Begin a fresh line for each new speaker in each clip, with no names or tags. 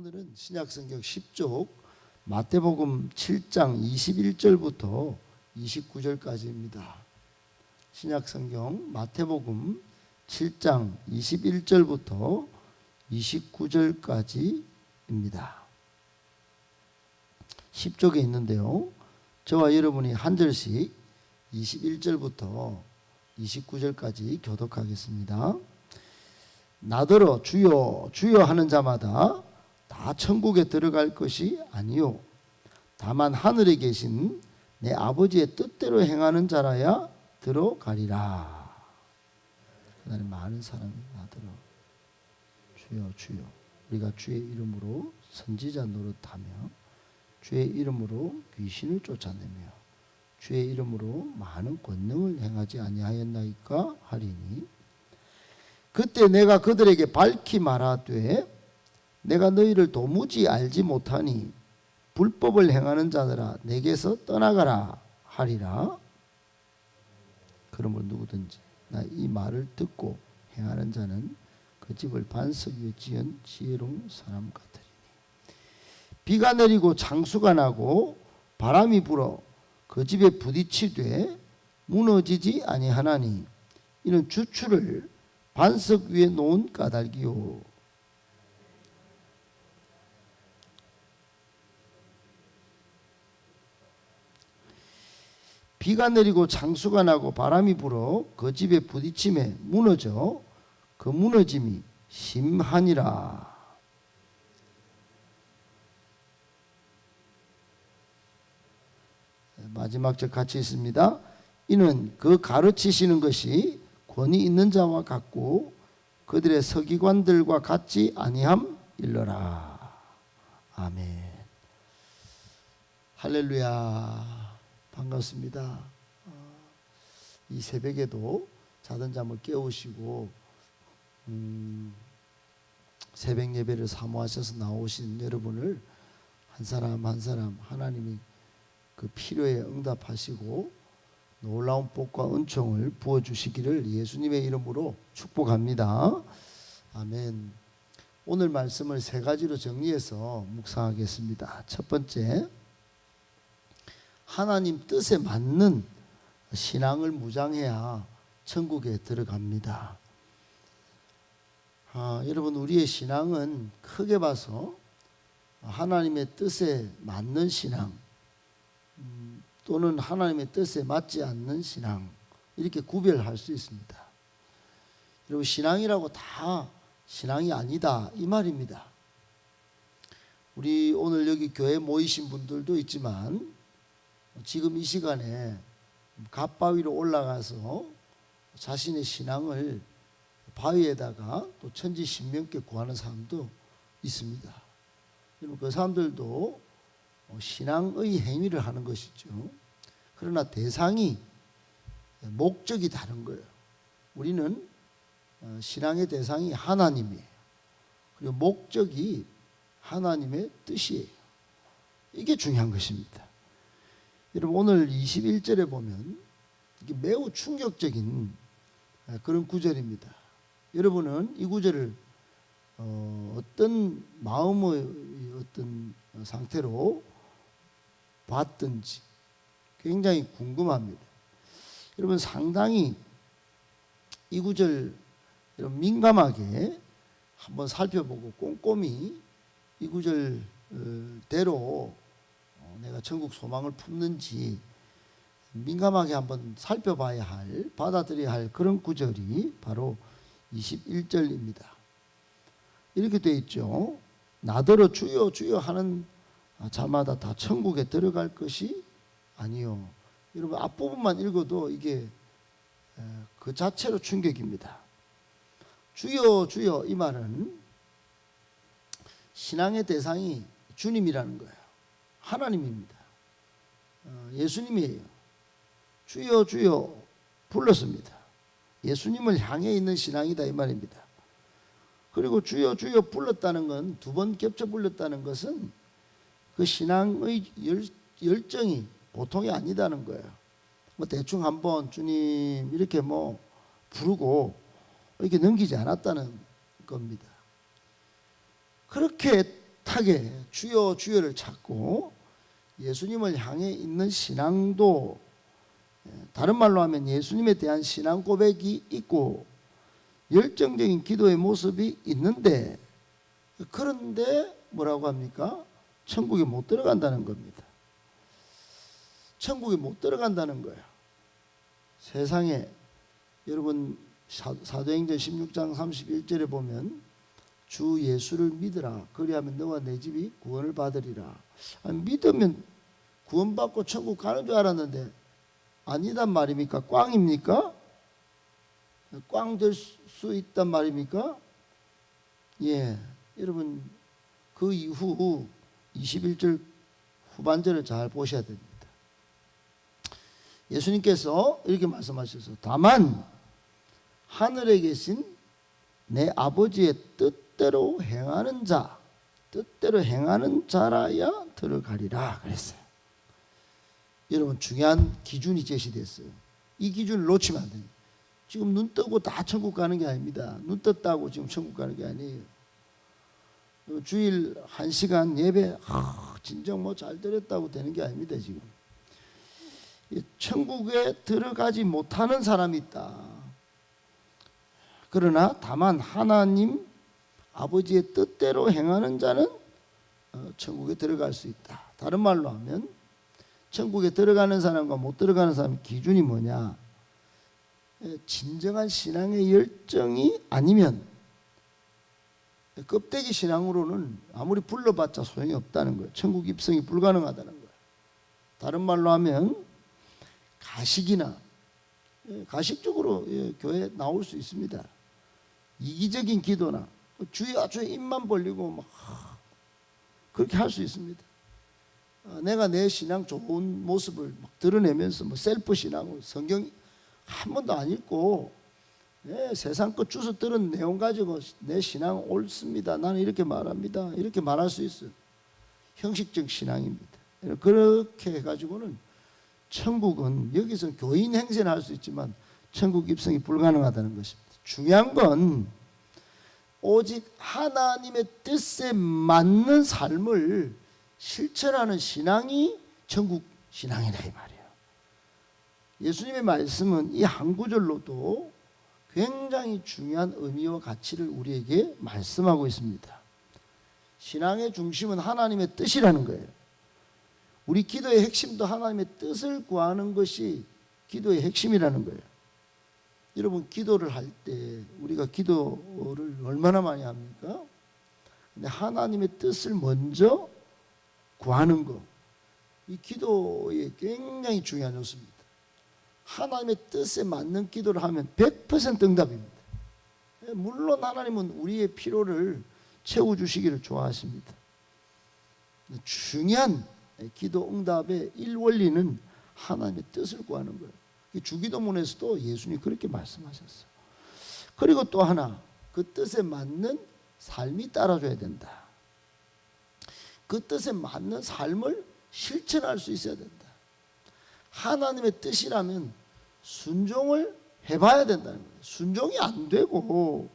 오늘은 신약성경 10쪽 마태복음 7장 21절부터 29절까지입니다. 신약성경 마태복음 7장 21절부터 29절까지입니다. 10쪽에 있는데요. 저와 여러분이 한 절씩 21절부터 29절까지 교독하겠습니다. 나더러 주여 주여 하는 자마다 다 천국에 들어갈 것이 아니요 다만 하늘에 계신 내 아버지의 뜻대로 행하는 자라야 들어가리라. 그날에 많은 사람이 나더러 주여 주여, 우리가 주의 이름으로 선지자 노릇하며 주의 이름으로 귀신을 쫓아내며 주의 이름으로 많은 권능을 행하지 아니하였나이까 하리니, 그때 내가 그들에게 밝히 말하되 내가 너희를 도무지 알지 못하니 불법을 행하는 자들아 내게서 떠나가라 하리라. 그러므로 누구든지 나 이 말을 듣고 행하는 자는 그 집을 반석 위에 지은 지혜로운 사람 같으리니, 비가 내리고 장수가 나고 바람이 불어 그 집에 부딪히되 무너지지 아니하나니 이는 주추를 반석 위에 놓은 까닭이요. 비가 내리고 장수가 나고 바람이 불어 그 집에 부딪힘에 무너져 그 무너짐이 심하니라. 마지막 절 같이 있습니다. 이는 그 가르치시는 것이 권위 있는 자와 같고 그들의 서기관들과 같지 아니함 일러라. 아멘. 할렐루야. 반갑습니다. 이 새벽에도 자던 잠을 깨우시고 새벽 예배를 사모하셔서 나오신 여러분을 한 사람 한 사람 하나님이 그 필요에 응답하시고 놀라운 복과 은총을 부어주시기를 예수님의 이름으로 축복합니다. 아멘. 오늘 말씀을 세 가지로 정리해서 묵상하겠습니다. 첫 번째, 하나님 뜻에 맞는 신앙을 무장해야 천국에 들어갑니다. 여러분, 우리의 신앙은 크게 봐서 하나님의 뜻에 맞는 신앙 또는 하나님의 뜻에 맞지 않는 신앙, 이렇게 구별할 수 있습니다. 여러분, 신앙이라고 다 신앙이 아니다 이 말입니다. 우리 오늘 여기 교회에 모이신 분들도 있지만 지금 이 시간에 갓바위로 올라가서 자신의 신앙을 바위에다가 또 천지신명께 구하는 사람도 있습니다. 여러분, 그 사람들도 신앙의 행위를 하는 것이죠. 그러나 대상이, 목적이 다른 거예요. 우리는 신앙의 대상이 하나님이에요. 그리고 목적이 하나님의 뜻이에요. 이게 중요한 것입니다. 여러분, 오늘 21절에 보면 이게 매우 충격적인 그런 구절입니다. 여러분은 이 구절을 어떤 마음의 어떤 상태로 봤든지 굉장히 궁금합니다. 여러분, 상당히 이 구절 여러분 민감하게 한번 살펴보고 꼼꼼히 이 구절대로 내가 천국 소망을 품는지 민감하게 한번 살펴봐야 할, 받아들여야 할 그런 구절이 바로 21절입니다. 이렇게 되어 있죠. 나더러 주여 주여 하는 자마다 다 천국에 들어갈 것이 아니요. 여러분, 앞부분만 읽어도 이게 그 자체로 충격입니다. 주여 주여, 이 말은 신앙의 대상이 주님이라는 거예요. 하나님입니다. 예수님이에요. 주여 주여 불렀습니다. 예수님을 향해 있는 신앙이다 이 말입니다. 그리고 주여 주여 불렀다는 건, 두 번 겹쳐 불렀다는 것은 그 신앙의 열정이 보통이 아니다는 거예요. 뭐 대충 한번 주님 이렇게 뭐 부르고 이렇게 넘기지 않았다는 겁니다. 그렇게 애타게 주여 주여를 찾고 예수님을 향해 있는 신앙도, 다른 말로 하면 예수님에 대한 신앙 고백이 있고 열정적인 기도의 모습이 있는데, 그런데 뭐라고 합니까? 천국에 못 들어간다는 겁니다. 천국에 못 들어간다는 거예요. 세상에 여러분 사도행전 16장 31절에 보면 주 예수를 믿으라 그리하면 너와 내 집이 구원을 받으리라. 아니, 믿으면 구원받고 천국 가는 줄 알았는데 아니단 말입니까? 꽝입니까? 꽝 될 수 있단 말입니까? 예, 여러분 그 이후 21절 후반절을 잘 보셔야 됩니다. 예수님께서 이렇게 말씀하셔서 다만 하늘에 계신 내 아버지의 뜻대로 행하는 자, 뜻대로 행하는 자라야 들어가리라 그랬어요. 여러분 중요한 기준이 제시됐어요. 이 기준을 놓치면 안 됩니다. 지금 눈 뜨고 다 천국 가는 게 아닙니다. 눈 떴다고 지금 천국 가는 게 아니에요. 주일 1시간 예배 진정 뭐 잘 드렸다고 되는 게 아닙니다. 지금 천국에 들어가지 못하는 사람이 있다. 그러나 다만 하나님 아버지의 뜻대로 행하는 자는 천국에 들어갈 수 있다. 다른 말로 하면 천국에 들어가는 사람과 못 들어가는 사람의 기준이 뭐냐? 진정한 신앙의 열정이 아니면 껍데기 신앙으로는 아무리 불러봤자 소용이 없다는 거예요. 천국 입성이 불가능하다는 거예요. 다른 말로 하면 가식이나 가식적으로 교회에 나올 수 있습니다. 이기적인 기도나 주여 주여 입만 벌리고 막 그렇게 할 수 있습니다. 내가 내 신앙 좋은 모습을 막 드러내면서 뭐 셀프 신앙으로 성경 한 번도 안 읽고 세상 것 주워 들은 내용 가지고 내 신앙 옳습니다. 나는 이렇게 말합니다. 이렇게 말할 수 있어요. 형식적 신앙입니다. 그렇게 해가지고는 천국은 여기서 교인 행세는 할 수 있지만 천국 입성이 불가능하다는 것입니다. 중요한 건 오직 하나님의 뜻에 맞는 삶을 실천하는 신앙이 천국 신앙이다 이 말이에요. 예수님의 말씀은 이 한 구절로도 굉장히 중요한 의미와 가치를 우리에게 말씀하고 있습니다. 신앙의 중심은 하나님의 뜻이라는 거예요. 우리 기도의 핵심도 하나님의 뜻을 구하는 것이 기도의 핵심이라는 거예요. 여러분 기도를 할 때 우리가 기도를 얼마나 많이 합니까? 근데 하나님의 뜻을 먼저 구하는 것, 이 기도의 굉장히 중요한 요소입니다. 하나님의 뜻에 맞는 기도를 하면 100% 응답입니다. 물론 하나님은 우리의 필요를 채워주시기를 좋아하십니다. 중요한 기도 응답의 일원리는 하나님의 뜻을 구하는 거예요. 주기도문에서도 예수님이 그렇게 말씀하셨어요. 그리고 또 하나, 그 뜻에 맞는 삶이 따라줘야 된다. 그 뜻에 맞는 삶을 실천할 수 있어야 된다. 하나님의 뜻이라면 순종을 해봐야 된다는 거예요. 순종이 안 되고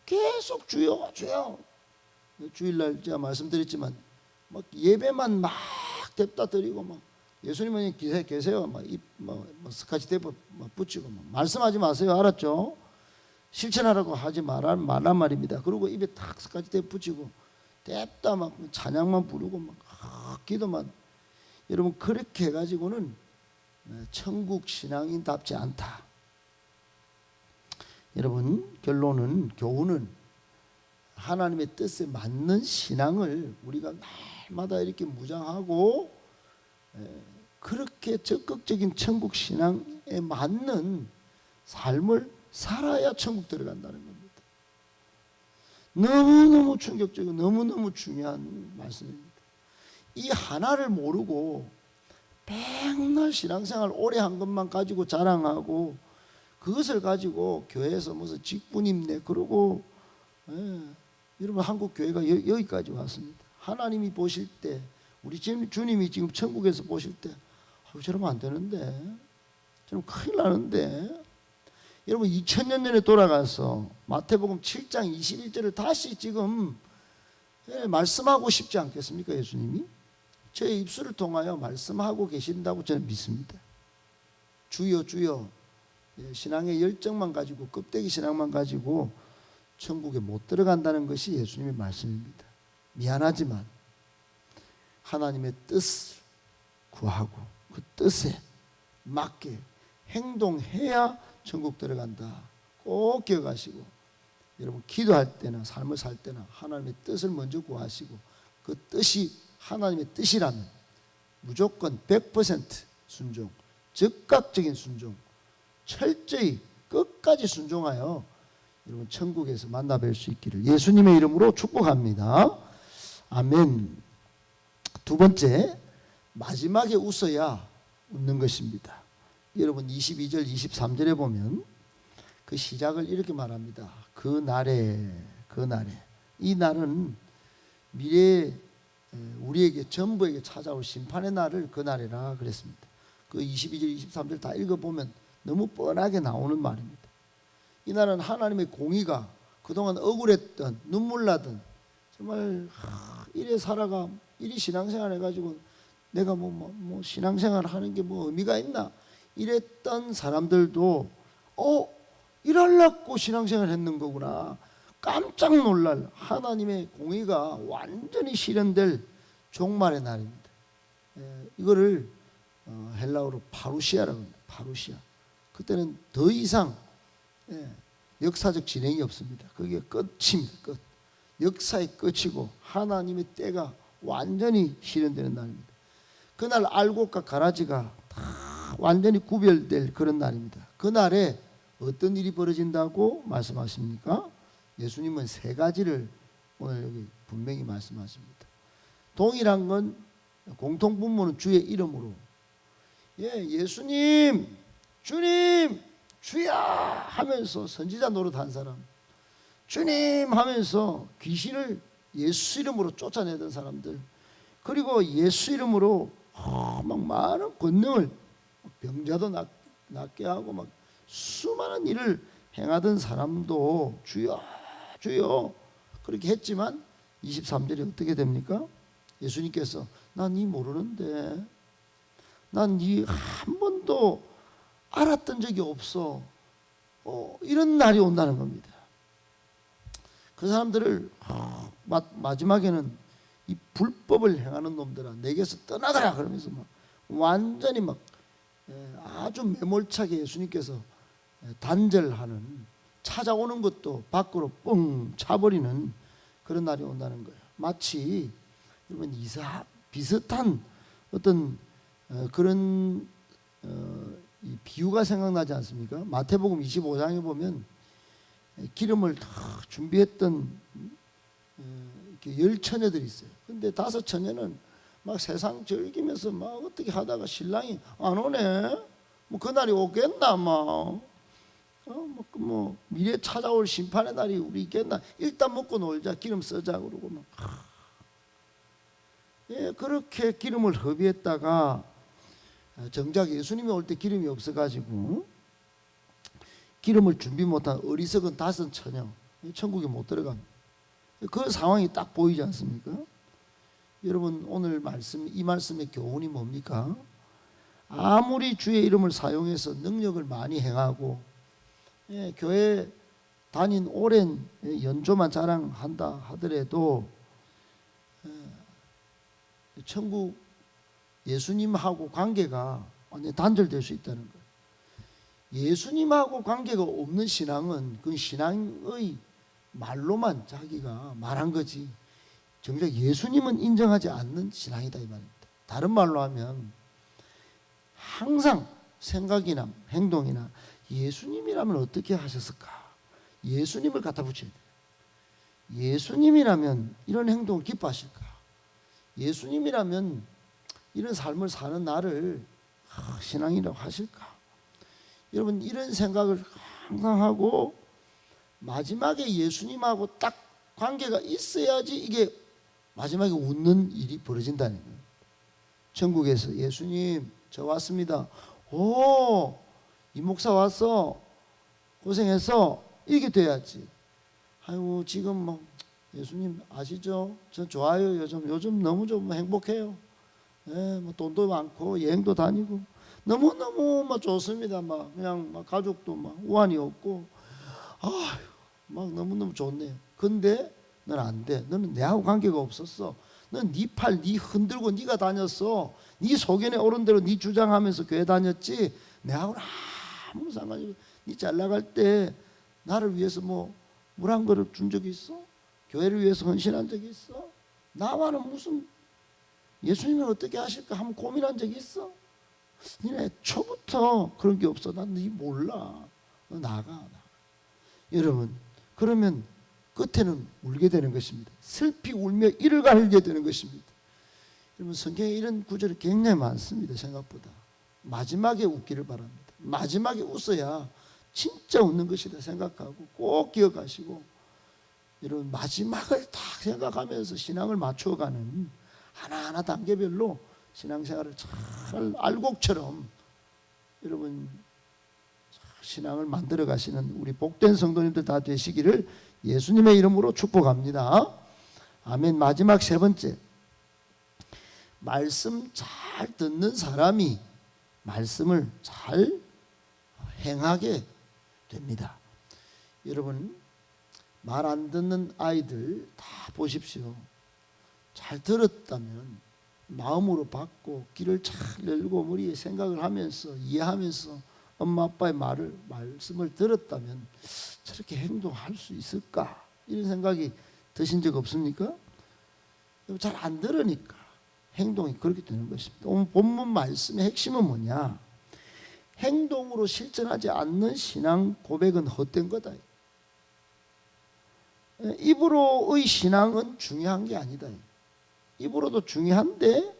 계속 주여 주여, 주일날 제가 말씀드렸지만 막 예배만 막 뎁다 드리고 막 예수님은 계세요. 막 스카치 테이프 막 붙이고 막 말씀하지 마세요. 알았죠? 실천하라고 하지 말란 말입니다. 그리고 입에 탁 스카치 테이프 붙이고 뎁다 막 찬양만 부르고 막 기도만. 여러분 그렇게 해가지고는 천국 신앙인답지 않다. 여러분 결론은, 교훈은 하나님의 뜻에 맞는 신앙을 우리가 날마다 이렇게 무장하고 그렇게 적극적인 천국 신앙에 맞는 삶을 살아야 천국 들어간다는 겁니다. 너무너무 충격적이고 너무너무 중요한 말씀입니다. 이 하나를 모르고 맨날 신앙생활 오래 한 것만 가지고 자랑하고 그것을 가지고 교회에서 무슨 직분임내 그러고, 여러분 한국 교회가 여기까지 왔습니다. 하나님이 보실 때, 우리 주님이 지금 천국에서 보실 때 저러면 안 되는데, 저러면 큰일 나는데. 여러분 2000년 전에 돌아가서 마태복음 7장 21절을 다시 지금 예, 말씀하고 싶지 않겠습니까? 예수님이 제 입술을 통하여 말씀하고 계신다고 저는 믿습니다. 주여 주여. 예, 신앙의 열정만 가지고, 껍데기 신앙만 가지고 천국에 못 들어간다는 것이 예수님의 말씀입니다. 미안하지만 하나님의 뜻을 구하고 그 뜻에 맞게 행동해야 천국 들어간다. 꼭 기억하시고, 여러분 기도할 때나 삶을 살 때나 하나님의 뜻을 먼저 구하시고, 그 뜻이 하나님의 뜻이라면 무조건 100% 순종, 즉각적인 순종, 철저히 끝까지 순종하여 여러분 천국에서 만나 뵐 수 있기를 예수님의 이름으로 축복합니다. 아멘. 두 번째, 마지막에 웃어야 웃는 것입니다. 여러분 22절 23절에 보면 그 시작을 이렇게 말합니다. 그 날에 이 날은 미래에 우리에게 전부에게 찾아올 심판의 날을 그 날이라 그랬습니다. 그 22절 23절 다 읽어보면 너무 뻔하게 나오는 말입니다. 이 날은 하나님의 공의가 그동안 억울했던 눈물 나던 정말 이래 살아가 이리 신앙생활 해가지고 내가 뭐 신앙생활 하는 게 뭐 의미가 있나 이랬던 사람들도 이럴라고 신앙생활 했는 거구나. 깜짝 놀랄 하나님의 공의가 완전히 실현될 종말의 날입니다. 이거를 헬라어로 파루시아라고 합니다. 파루시아. 그때는 더 이상 역사적 진행이 없습니다. 그게 끝입니다. 끝. 역사의 끝이고 하나님의 때가 완전히 실현되는 날입니다. 그날 알곡과 가라지가 다 완전히 구별될 그런 날입니다. 그날에 어떤 일이 벌어진다고 말씀하십니까? 예수님은 세 가지를 오늘 여기 분명히 말씀하십니다. 동일한 건 공통분모는 주의 이름으로, 예수님, 주님, 주야 하면서 선지자 노릇한 사람, 주님 하면서 귀신을 예수 이름으로 쫓아내던 사람들, 그리고 예수 이름으로 막 많은 권능을, 병자도 낫게 하고 막 수많은 일을 행하던 사람도 주여 주여 그렇게 했지만 23절에 어떻게 됩니까? 예수님께서 난 네 모르는데, 난 네 한 번도 알았던 적이 없어. 이런 날이 온다는 겁니다. 그 사람들을 마지막에는 이 불법을 행하는 놈들아 내게서 떠나가라 그러면서 막 완전히 막 아주 매몰차게 예수님께서 단절하는, 찾아오는 것도 밖으로 뻥 차버리는 그런 날이 온다는 거예요. 마치 여러분 비슷한 어떤 그런 이 비유가 생각나지 않습니까? 마태복음 25장에 보면 기름을 다 준비했던 이렇게 10처녀들이 있어요. 근데 5처녀는 막 세상 즐기면서 막 어떻게 하다가 신랑이 안 오네. 뭐 그날이 오겠나 뭐 미래 찾아올 심판의 날이 우리 있겠나. 일단 먹고 놀자. 기름 쓰자 그러고 막. 그렇게 기름을 허비했다가 정작 예수님이 올 때 기름이 없어가지고 기름을 준비 못한 어리석은 5처녀 천국에 못 들어갑니다. 그 상황이 딱 보이지 않습니까? 여러분 오늘 이 말씀의 교훈이 뭡니까? 아무리 주의 이름을 사용해서 능력을 많이 행하고 교회 다닌 오랜 연조만 자랑한다 하더라도 천국 예수님하고 관계가 완전히 단절될 수 있다는 거예요. 예수님하고 관계가 없는 신앙은 그 신앙의 말로만 자기가 말한 거지 정작 예수님은 인정하지 않는 신앙이다 이 말입니다. 다른 말로 하면 항상 생각이나 행동이나 예수님이라면 어떻게 하셨을까? 예수님을 갖다 붙여야 돼요. 예수님이라면 이런 행동을 기뻐하실까? 예수님이라면 이런 삶을 사는 나를 신앙이라고 하실까? 여러분 이런 생각을 항상 하고 마지막에 예수님하고 딱 관계가 있어야지 이게 마지막에 웃는 일이 벌어진다는 거예요. 천국에서 예수님 저 왔습니다. 오, 이 목사 왔어. 고생했어. 이렇게 돼야지. 아이고 지금 뭐 예수님 아시죠? 저 좋아요. 요즘 너무 좀 행복해요. 예, 뭐 돈도 많고 여행도 다니고 너무너무 막 좋습니다. 막 그냥 막 가족도 막 우환이 없고 막 너무너무 좋네요. 근데 넌 안 돼. 너는 내하고 관계가 없었어. 넌 네 팔 네 흔들고 네가 다녔어. 네 소견에 오른 대로 네 주장하면서 교회 다녔지. 내하고는 아무 상관이 없어. 네 잘 나갈 때 나를 위해서 뭐 물 한 그릇 준 적이 있어? 교회를 위해서 헌신한 적이 있어? 나와는 무슨 예수님을 어떻게 하실까 한번 고민한 적이 있어? 니네 초부터 그런 게 없어. 난 네 몰라. 너 나가. 여러분, 그러면 끝에는 울게 되는 것입니다. 슬피 울며 이를 갈게 되는 것입니다. 여러분, 성경에 이런 구절이 굉장히 많습니다. 생각보다. 마지막에 웃기를 바랍니다. 마지막에 웃어야 진짜 웃는 것이다 생각하고 꼭 기억하시고, 여러분, 마지막을 딱 생각하면서 신앙을 맞춰가는 하나하나 단계별로 신앙생활을 잘 알곡처럼 여러분 신앙을 만들어 가시는 우리 복된 성도님들 다 되시기를 예수님의 이름으로 축복합니다. 아멘. 마지막 세 번째, 말씀 잘 듣는 사람이 말씀을 잘 행하게 됩니다. 여러분, 말 안 듣는 아이들 다 보십시오. 잘 들었다면 마음으로 받고 귀를 잘 열고 머리에 생각을 하면서 이해하면서 엄마 아빠의 말씀을 들었다면 저렇게 행동할 수 있을까? 이런 생각이 드신 적 없습니까? 잘 안 들으니까 행동이 그렇게 되는 것입니다. 오늘 본문 말씀의 핵심은 뭐냐? 행동으로 실천하지 않는 신앙 고백은 헛된 거다. 입으로의 신앙은 중요한 게 아니다. 입으로도 중요한데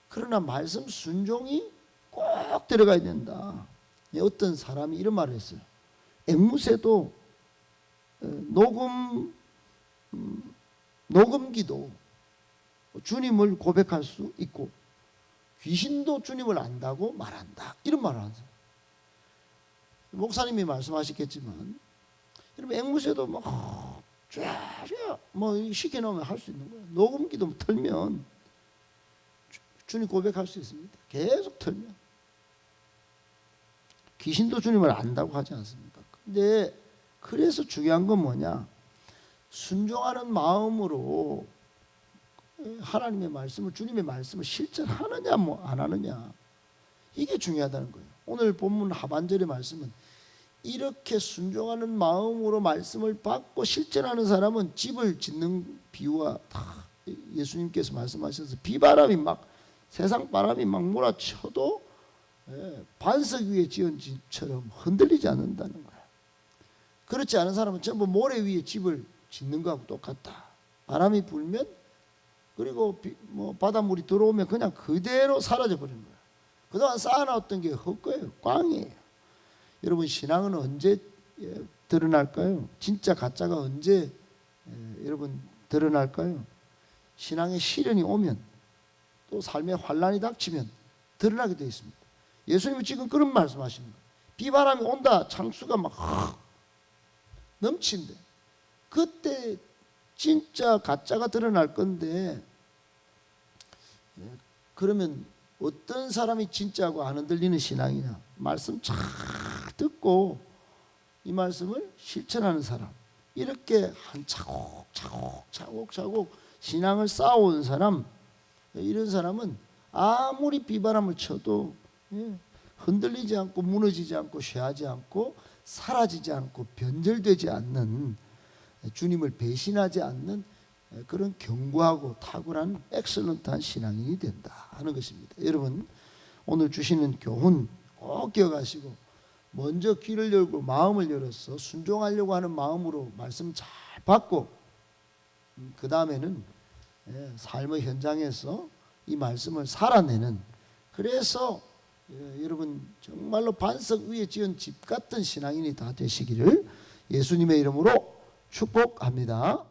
그러나 말씀 순종이 꼭 들어가야 된다. 어떤 사람이 이런 말을 했어요. 앵무새도 녹음기도 주님을 고백할 수 있고 귀신도 주님을 안다고 말한다. 이런 말을 하는 사람. 목사님이 말씀하셨겠지만 여러분, 앵무새도 뭐 시켜놓으면 할 수 있는 거예요. 녹음기도 틀면 주님 고백할 수 있습니다. 계속 틀면. 귀신도 주님을 안다고 하지 않습니까? 근데 그래서 중요한 건 뭐냐? 순종하는 마음으로 하나님의 말씀을, 주님의 말씀을 실천하느냐 뭐 안 하느냐, 이게 중요하다는 거예요. 오늘 본문 하반절의 말씀은 이렇게 순종하는 마음으로 말씀을 받고 실천하는 사람은 집을 짓는 비유와 다 예수님께서 말씀하셔서 비바람이 막 세상 바람이 막 몰아쳐도 반석 위에 지은 집처럼 흔들리지 않는다는 거야. 그렇지 않은 사람은 전부 모래 위에 집을 짓는 거하고 똑같다. 바람이 불면 그리고 바닷물이 들어오면 그냥 그대로 사라져 버리는 거야. 그동안 쌓아놨던 게 헛거예요. 꽝이에요. 여러분, 신앙은 언제 드러날까요? 진짜 가짜가 언제 여러분 드러날까요? 신앙의 시련이 오면, 또 삶의 환란이 닥치면 드러나게 되어 있습니다. 예수님이 지금 그런 말씀하시는 거예요. 비바람이 온다, 창수가 막 넘친대. 그때 진짜 가짜가 드러날 건데, 그러면 어떤 사람이 진짜하고 안 흔들리는 신앙이냐? 말씀 잘 듣고 이 말씀을 실천하는 사람, 이렇게 한 차곡차곡 신앙을 쌓아온 사람, 이런 사람은 아무리 비바람을 쳐도 흔들리지 않고 무너지지 않고 쇠하지 않고 사라지지 않고 변절되지 않는, 주님을 배신하지 않는 그런 견고하고 탁월한 엑셀런트한 신앙인이 된다 하는 것입니다. 여러분, 오늘 주시는 교훈 꼭 기억하시고 먼저 귀를 열고 마음을 열어서 순종하려고 하는 마음으로 말씀 잘 받고 그 다음에는 삶의 현장에서 이 말씀을 살아내는, 그래서 여러분 정말로 반석 위에 지은 집 같은 신앙인이 다 되시기를 예수님의 이름으로 축복합니다.